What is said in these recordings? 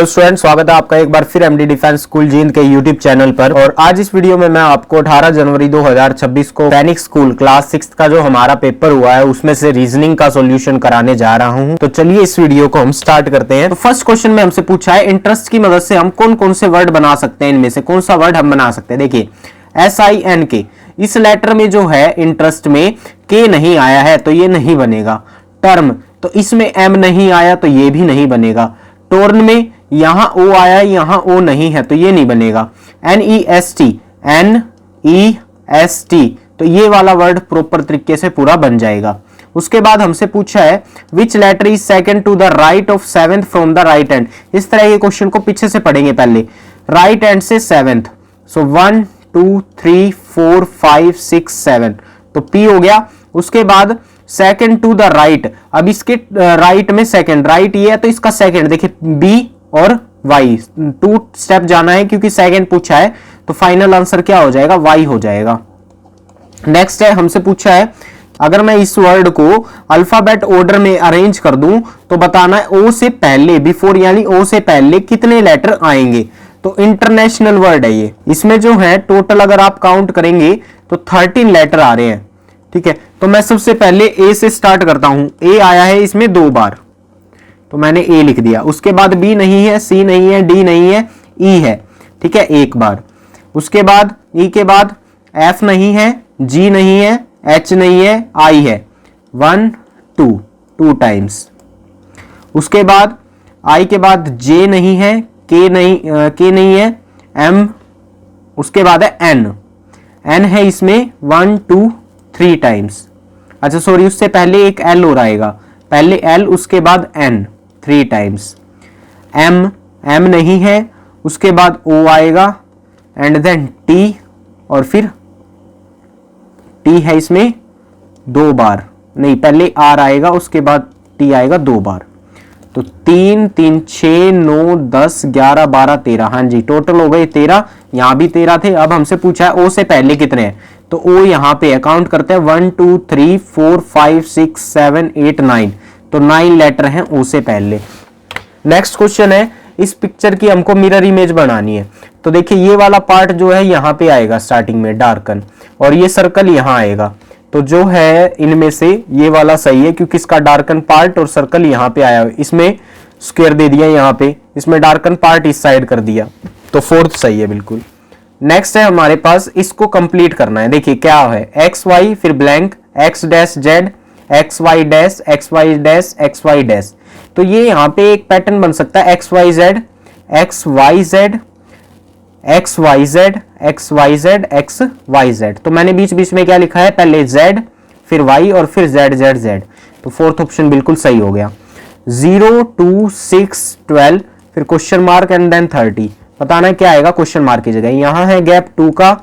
Student, स्वागत है आपका एक बार फिर एमडी डिफेंस स्कूल जींद के यूट्यूब चैनल पर। और आज इस वीडियो में मैं आपको 18 जनवरी 2026 को सैनिक स्कूल क्लास 6 का जो हमारा पेपर हुआ है उसमें से रीजनिंग का सॉल्यूशन कराने जा रहा हूं। तो चलिए इस वीडियो को हम स्टार्ट करते हैं। तो फर्स्ट क्वेश्चन में हमसे पूछा है इंटरेस्ट की मदद से हम कौन कौन से वर्ड बना सकते हैं, इनमें से कौन सा वर्ड हम बना सकते हैं। देखिए SINK, इस लेटर में जो है इंटरेस्ट में के नहीं आया है तो ये नहीं बनेगा। टर्म, तो इसमें M नहीं आया तो ये भी नहीं बनेगा। टोर्न में यहां O आया, यहां O नहीं है तो ये नहीं बनेगा। NEST, तो ये वाला वर्ड प्रॉपर तरीके से पूरा बन जाएगा। उसके बाद हमसे पूछा है which letter is second to the right of seventh from the right hand. इस तरह के क्वेश्चन को पीछे से पढ़ेंगे, पहले राइट हैंड से सेवेंथ, सो 1 2 3 4 5 6 7, तो P हो गया। उसके बाद सेकंड टू द राइट, अब इसके राइट में सेकंड, राइट ये है तो इसका सेकंड देखिए B और Y, 2 स्टेप जाना है क्योंकि सेकंड पूछा है, तो फाइनल आंसर क्या हो जाएगा, Y हो जाएगा। नेक्स्ट है हमसे पूछा है अगर मैं इस वर्ड को अल्फाबेट ऑर्डर में अरेंज कर दूं तो बताना है O से पहले, बिफोर यानी O से पहले कितने लेटर आएंगे। तो इंटरनेशनल वर्ड है ये, इसमें जो है टोटल अगर आप काउंट करेंगे तो 13 लेटर आ रहे हैं। ठीक है, तो मैं सबसे पहले A से स्टार्ट करता हूं। A आया है इसमें 2 बार तो मैंने A लिख दिया। उसके बाद B नहीं है, C नहीं है, D नहीं है, E है, ठीक है 1 बार। उसके बाद E के बाद F नहीं है, G नहीं है, H नहीं है, I है, 1 2 टाइम्स। उसके बाद I के बाद J नहीं है, K नहीं है, M, उसके बाद है N है इसमें 1 2 3 टाइम्स। अच्छा सॉरी, उससे पहले एक L और आएगा, पहले L उसके बाद N 3 टाइम्स। M नहीं है, उसके बाद O आएगा एंड देन T, और फिर T है इसमें 2 बार, नहीं पहले R आएगा उसके बाद T आएगा 2 बार। तो 3 3 6 9 10 11 12 13, हाँ जी टोटल हो गए 13, यहां भी 13 थे। अब हमसे पूछा है O से पहले कितने हैं, तो O यहां पे है, काउंट करते हैं 1 2 3 4 5 6 7 8 9, तो 9 लेटर हैं O से पहले। नेक्स्ट क्वेश्चन है इस पिक्चर की हमको मिरर इमेज बनानी है। तो देखिए ये वाला पार्ट जो है यहाँ पे आएगा स्टार्टिंग में डार्कन, और ये सर्कल यहाँ आएगा। तो जो है इनमें से ये वाला सही है क्योंकि इसका डार्कन पार्ट और सर्कल यहाँ पे आया, इसमें स्क्वायर दे दिया यहाँ पे, इसमें डार्कन पार्ट इस साइड कर दिया, तो 4th सही है बिल्कुल। नेक्स्ट है हमारे पास, इसको कंप्लीट करना है। देखिए क्या है XY फिर blank X-Z XY dash XY dash XY dash, तो ये यहाँ पे एक पैटर्न बन सकता है XYZ XYZ XYZ XYZ XYZ। तो मैंने बीच बीच में क्या लिखा है, पहले Z फिर Y और फिर ZZZ, तो 4th ऑप्शन बिल्कुल सही हो गया। 0 2 6 12 फिर क्वेश्चन मार्क एंड देन 30, बताना क्या आएगा क्वेश्चन मार्क की जगह। यहाँ है गैप 2 का,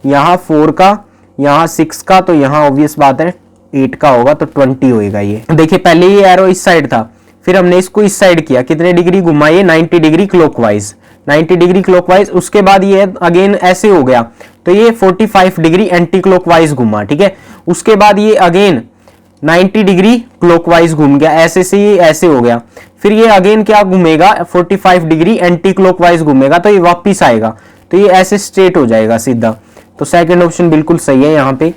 यहाँ 4 का, यहाँ 6 का, तो यहाँ ऑब्वियस बात है 8 का होगा, तो 20 होएगा ये। देखिए पहले ये एरो इस साइड था, फिर हमने इसको इस साइड किया, कितने डिग्री घुमाइए 90 डिग्री क्लॉकवाइज, 90 डिग्री क्लॉकवाइज। उसके बाद ये अगेन ऐसे हो गया तो ये 45 डिग्री एंटी क्लॉकवाइज घुमा, ठीक है। उसके बाद ये अगेन 90 डिग्री क्लॉकवाइज घूम गया, ऐसे से ये ऐसे हो गया, फिर ये अगेन क्या घूमेगा 45 डिग्री एंटी क्लॉकवाइज घूमेगा, तो ये वापिस आएगा, तो ये ऐसे स्ट्रेट हो जाएगा सीधा। तो सेकंड ऑप्शन बिल्कुल सही है। यहाँ पे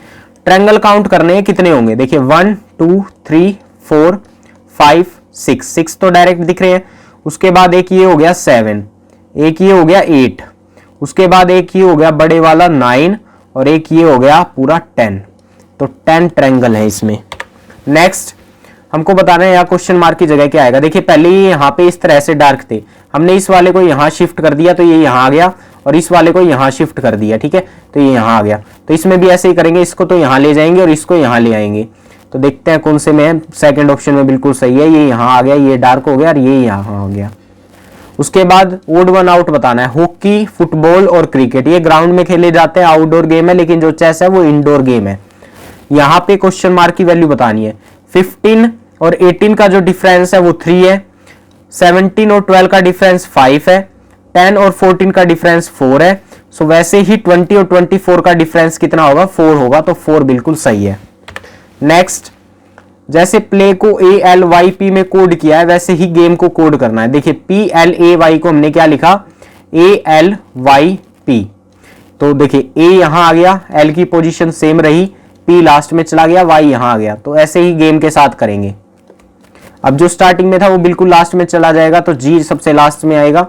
ट्रायंगल काउंट करने हैं कितने होंगे, देखिए 1 2 3 4 5 6 तो डायरेक्ट दिख रहे हैं। उसके बाद एक ये हो गया 7, एक ये हो गया 8, उसके बाद एक ये हो गया बड़े वाला 9, और एक ये हो गया पूरा 10, तो 10 ट्रायंगल है इसमें। नेक्स्ट हमको बताना है यहाँ क्वेश्चन मार्क की जगह क्या आएगा। देखिए पहले ये यहाँ पे इस तरह से डार्क थे, हमने इस वाले को यहाँ शिफ्ट कर दिया तो ये यहाँ आ गया, और इस वाले को यहाँ शिफ्ट कर दिया, ठीक है, तो ये यहाँ आ गया। तो इसमें भी ऐसे ही करेंगे, इसको तो यहाँ ले जाएंगे और इसको यहाँ ले आएंगे। तो देखते हैं कौन से में, सेकंड ऑप्शन में बिल्कुल सही है, ये यहाँ आ गया, ये डार्क हो गया और ये यहाँ आ गया। उसके बाद ओड वन आउट बताना है। हॉकी, फुटबॉल और क्रिकेट ये ग्राउंड में खेले जाते हैं, आउटडोर गेम है, लेकिन जो चेस है वो इंडोर गेम है। यहाँ पे क्वेश्चन मार्क की वैल्यू बतानी है। 15 और 18 का जो डिफरेंस है वो 3 है, 17 और 12 का डिफरेंस 5 है, 10 और 14 का डिफरेंस 4 है। सो वैसे ही 20 और 24 का डिफरेंस कितना होगा, 4 होगा, तो 4 बिल्कुल सही है। नेक्स्ट जैसे प्ले को ALYP में कोड किया है वैसे ही गेम को कोड करना है। देखिए PLAY को हमने क्या लिखा, ALYP। तो देखिए A यहां आ गया, L की पोजीशन सेम रही, P लास्ट में चला गया, Y यहां आ गया। तो ऐसे ही गेम के साथ करेंगे। अब जो स्टार्टिंग में था वो बिल्कुल लास्ट में चला जाएगा, तो G सबसे लास्ट में आएगा।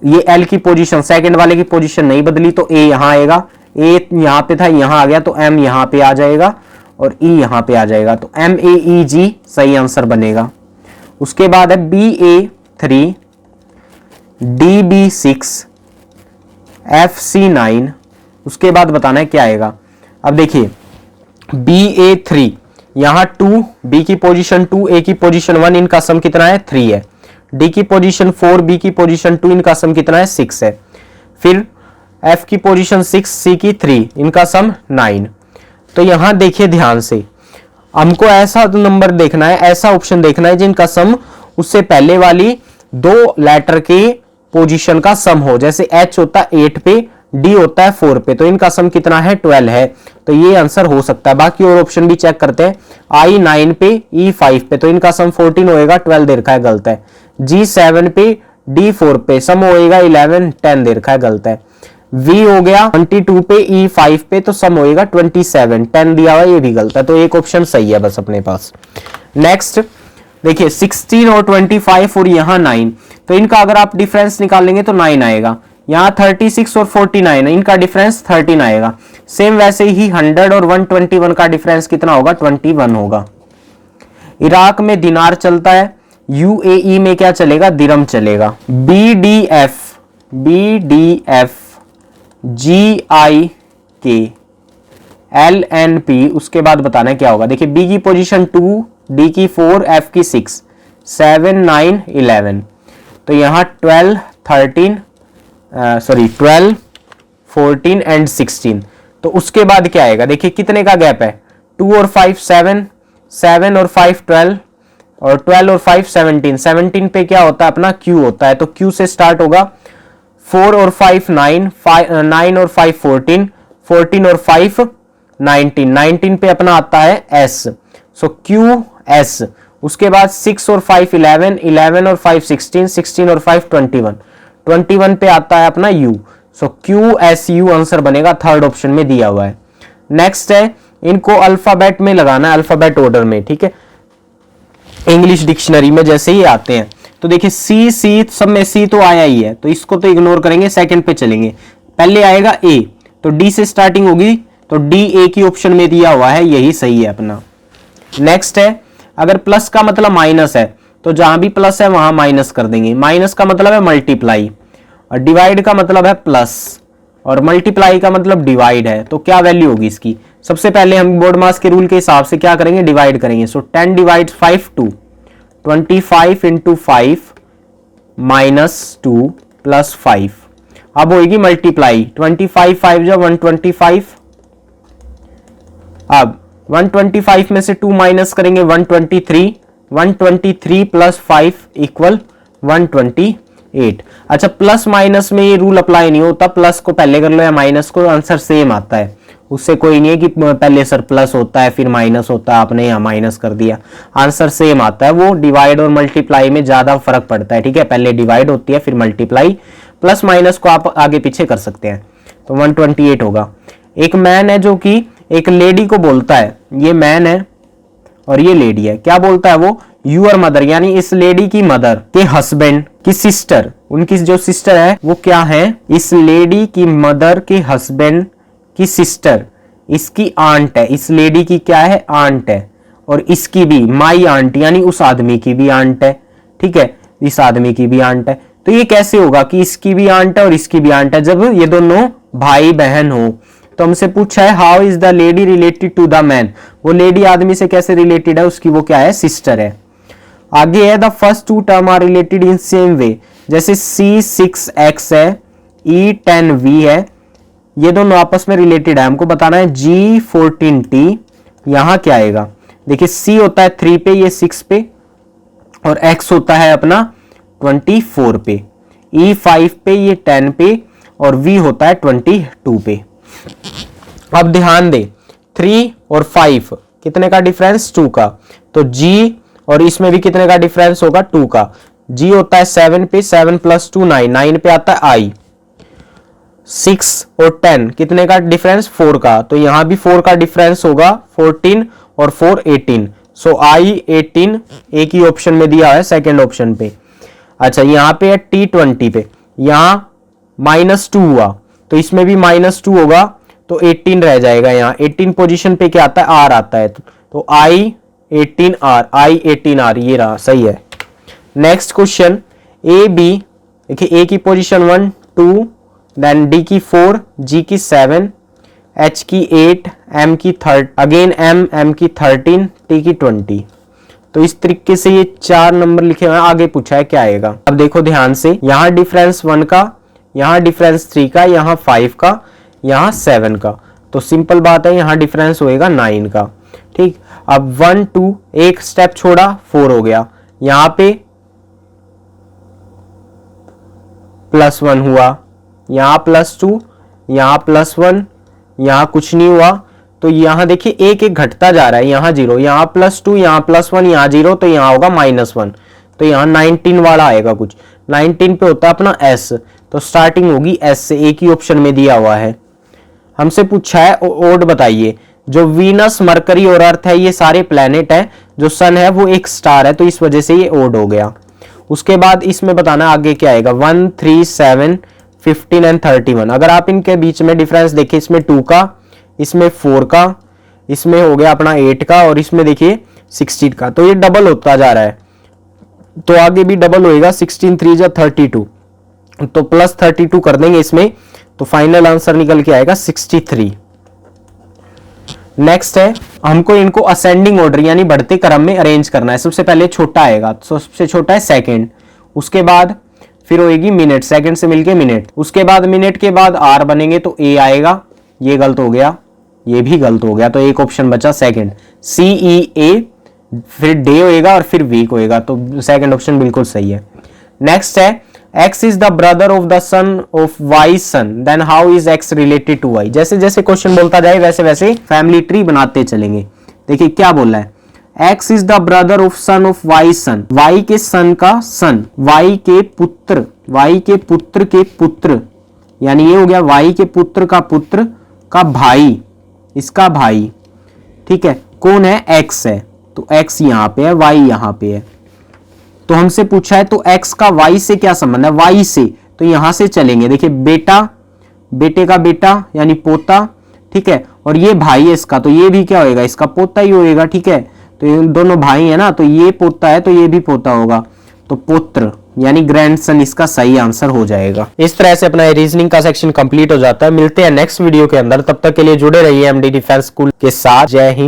ये L की पोजीशन, सेकंड वाले की पोजीशन नहीं बदली, तो A यहां आएगा, A यहां पे था यहां आ गया, तो M यहां पे आ जाएगा और E यहां पे आ जाएगा, तो MAEG सही आंसर बनेगा। उसके बाद है BA3, DB6, FC9। उसके बाद बताना है क्या आएगा। अब देखिए BA3 यहां 2, B की पोजीशन 2, A की पोजीशन 1, इनका सम कितना है 3 है। D की पोजीशन 4, B की पोजीशन 2, इनका सम कितना है 6 है। फिर F की पोजीशन 6, C की 3, इनका सम 9। तो यहां देखिए ध्यान से, हमको ऐसा नंबर देखना है, ऐसा ऑप्शन देखना है जिनका सम उससे पहले वाली दो लेटर के पोजीशन का सम हो। जैसे H होता है 8 पे, D होता है 4 पे, तो इनका सम कितना है 12 है। तो ये आंसर हो सकता है। बाकी और ऑप्शन भी चेक करते हैं। I 9 पे, E 5 पे, तो इनका सम 14 होएगा, 12 दे रखा है, गलत है। G 7 पे, D 4 पे, सम होएगा 11, 10 दे रखा है, गलत है। V हो गया 22 पे, E 5 पे, तो सम होएगा 27, 10 दिया हुआ, ये भी गलत है। तो एक ऑप्शन सही है बस अपने पास। नेक्स्ट देखिए 16 और 25 और यहाँ 9, तो इनका अगर आप डिफरेंस निकालेंगे तो 9 आएगा। यहाँ 36 और 49 है, इनका डिफरेंस 13 आएगा। सेम वैसे ही 100 और 121 का डिफरेंस कितना होगा, 21 होगा। इराक में दिनार चलता है, UAE में क्या चलेगा, दिरहम चलेगा। BDF GIK LNP, उसके बाद बताना है क्या होगा। देखिए B की पोजीशन 2, D की 4, F की 6, 7 9 11, तो यहाँ 12 14 एंड 16। तो उसके बाद क्या आएगा, देखिए कितने का गैप है, 2 और 5 7, 7 और 5 12, और 12 और 5 17, 17 पे क्या होता है अपना Q होता है, तो Q से स्टार्ट होगा। 4 और 5 9, 9 और 5 14, 14 और 5 19, 19 पे अपना आता है S, सो QS। उसके बाद 6 और 5 11, 11 और 5 16, 16 और 5 21, 21 पे आता है अपना U, सो QSU आंसर बनेगा, थर्ड ऑप्शन में दिया हुआ है। नेक्स्ट है, इनको अल्फाबेट में लगाना है, अल्फाबेट ऑर्डर में, ठीक है, इंग्लिश डिक्शनरी में जैसे ही आते हैं। तो देखिए C सब में C तो आया ही है, तो इसको तो इग्नोर करेंगे, सेकंड पे चलेंगे। पहले आएगा A, तो D से स्टार्टिंग होगी, तो D A की ऑप्शन में दिया हुआ है, यही सही है अपना। नेक्स्ट है, अगर प्लस का मतलब माइनस है तो जहां भी प्लस है वहां माइनस कर देंगे। माइनस का मतलब है मल्टीप्लाई, और डिवाइड का मतलब है प्लस, और मल्टीप्लाई का मतलब डिवाइड है। तो क्या वैल्यू होगी इसकी, सबसे पहले हम बोर्ड मास के रूल के हिसाब से क्या करेंगे, डिवाइड करेंगे। सो 10 डिवाइड 5 2, 25 इंटू 5 माइनस 2 प्लस 5। अब होगी मल्टीप्लाई, 25 5 जो 125, अब 125 में से 2 माइनस करेंगे 123, 123 प्लस 5 इक्वल 128। अच्छा, प्लस माइनस में ये रूल अप्लाई नहीं होता, प्लस को पहले कर लो या माइनस को, आंसर सेम आता है। उससे कोई नहीं है कि पहले सर प्लस होता है फिर माइनस होता है, आपने यहाँ माइनस कर दिया, आंसर सेम आता है। वो डिवाइड और मल्टीप्लाई में ज्यादा फर्क पड़ता है, ठीक है, पहले डिवाइड होती है फिर मल्टीप्लाई, प्लस माइनस को आप आगे पीछे कर सकते हैं। तो 128 होगा। एक मैन है जो कि एक लेडी को बोलता है, ये मैन है और ये लेडी है, क्या बोलता है वो, यूअर मदर, यानी इस लेडी की मदर के हस्बैंड की सिस्टर, उनकी जो सिस्टर है वो क्या है, इस लेडी की मदर के हस्बैंड की सिस्टर इसकी आंट है। इस लेडी की क्या है, आंट है, और इसकी भी माई आंट, यानी उस आदमी की भी आंट है, ठीक है, इस आदमी की भी आंट है। तो ये कैसे होगा कि इसकी भी आंट है और इसकी भी आंट है, जब ये दोनों भाई बहन हो। तो हमसे पूछा है how is the lady related to the man, वो लेडी आदमी से कैसे रिलेटेड है, उसकी वो क्या है, सिस्टर है। आगे है the first two term are related in same way, जैसे C6X है, E10V है, ये दोनों आपस में रिलेटेड है। हमको बताना है G14T, यहां क्या आएगा, देखिए C होता है 3 पे, ये 6 पे, और X होता है अपना 24 पे, E5 पे, ये 10 पे, और V होता है 22 पे। अब ध्यान दे, 3 और 5 कितने का डिफरेंस 2 का, तो g और इसमें भी कितने का डिफरेंस होगा 2 का। g होता है 7 पे, 7 + 2 9, 9 पे आता है i। 6 और 10 कितने का डिफरेंस 4 का, तो यहां भी 4 का डिफरेंस होगा 14 और 4 18, सो i 18 एक ही ऑप्शन में दिया है सेकंड ऑप्शन पे। अच्छा यहाँ पे है T20 पे, यहाँ -2 हुआ तो इसमें भी -2 होगा तो 18 रह जाएगा। यहाँ 18 पोजीशन पे क्या आता है r आता है, तो i 18r ये रहा, सही है। नेक्स्ट क्वेश्चन ए बी, देखिए ए की पोजीशन 1 2, देन डी की 4, जी की 7, एच की 8, एम की 30, अगेन एम की 13, टी की 20। तो इस तरीके से ये 4 नंबर लिखे हुए हैं, आगे पूछा है क्या आएगा। अब देखो ध्यान से, यहाँ डिफरेंस 1 का, यहाँ डिफरेंस 3 का, यहाँ 5 का, यहाँ 7 का, तो सिंपल बात है यहाँ डिफरेंस होएगा 9 का। ठीक, अब 1 2 एक स्टेप छोड़ा 4 हो गया, यहाँ पे +1 हुआ, यहाँ +2, यहाँ +1, यहाँ कुछ नहीं हुआ, तो यहाँ देखिए एक एक घटता जा रहा है, यहाँ 0, यहाँ +2, यहाँ +1, यहाँ 0, तो यहाँ होगा -1, तो यहाँ 19 वाला आएगा कुछ। 19 पे होता है अपना S, तो स्टार्टिंग होगी S से, एक ही ऑप्शन में दिया हुआ है। हमसे पूछा है ओड बताइए, जो वीनस मरकरी और अर्थ है ये सारे प्लेनेट है, जो सन है वो एक स्टार है, तो इस वजह से ये ओड हो गया। उसके बाद इसमें बताना आगे क्या आएगा, 1 3 7 15 एंड 31। अगर आप इनके बीच में डिफरेंस देखिए, इसमें 2 का, इसमें 4 का, इसमें हो गया अपना 8 का, और इसमें देखिए 16 का, तो ये डबल होता जा रहा है, तो आगे भी डबल होएगा। 16 3 जा 32, तो +32 कर देंगे इसमें, तो फाइनल आंसर निकल के आएगा 63। नेक्स्ट है, हमको इनको असेंडिंग ऑर्डर यानी बढ़ते क्रम में अरेंज करना है। सबसे पहले छोटा आएगा, तो सबसे छोटा है सेकंड, उसके बाद फिर होएगी मिनट, सेकंड से मिलके मिनट, उसके बाद मिनट के बाद आर बनेंगे तो ए आएगा, ये गलत हो गया, ये भी गलत हो गया, तो एक ऑप्शन बचा सेकंड, CEA, फिर डे होएगा और फिर वीक होएगा, तो सेकंड ऑप्शन बिल्कुल सही है। नेक्स्ट है, X is the brother of the son of Y's son, then how is X related to Y? जैसे जैसे क्वेश्चन बोलता जाए वैसे वैसे फैमिली ट्री बनाते चलेंगे। देखिए क्या बोल रहा है, X is the brother of son of Y's son, Y के सन का सन, Y के पुत्र, Y के पुत्र के पुत्र, यानी ये हो गया Y के पुत्र का भाई, इसका भाई, ठीक है, कौन है, X है, तो X यहाँ पे है, Y यहाँ पे है। तो हमसे पूछा है तो x का y से क्या संबंध है, y से, तो यहां से चलेंगे। देखिए बेटा, बेटे का बेटा यानी पोता, ठीक है, और ये भाई है इसका, तो ये भी क्या होएगा, इसका पोता ही होएगा, ठीक है, तो ये दोनों भाई है ना, तो ये पोता है तो ये भी पोता होगा, तो पुत्र यानी ग्रैंडसन इसका सही आंसर हो जाएगा। इस तरह से अपना रीजनिंग का सेक्शन कंप्लीट हो जाता है। मिलते हैं नेक्स्ट वीडियो के अंदर, तब तक के लिए जुड़े रहिए MD डिफेंस स्कूल के साथ। जय हिंद।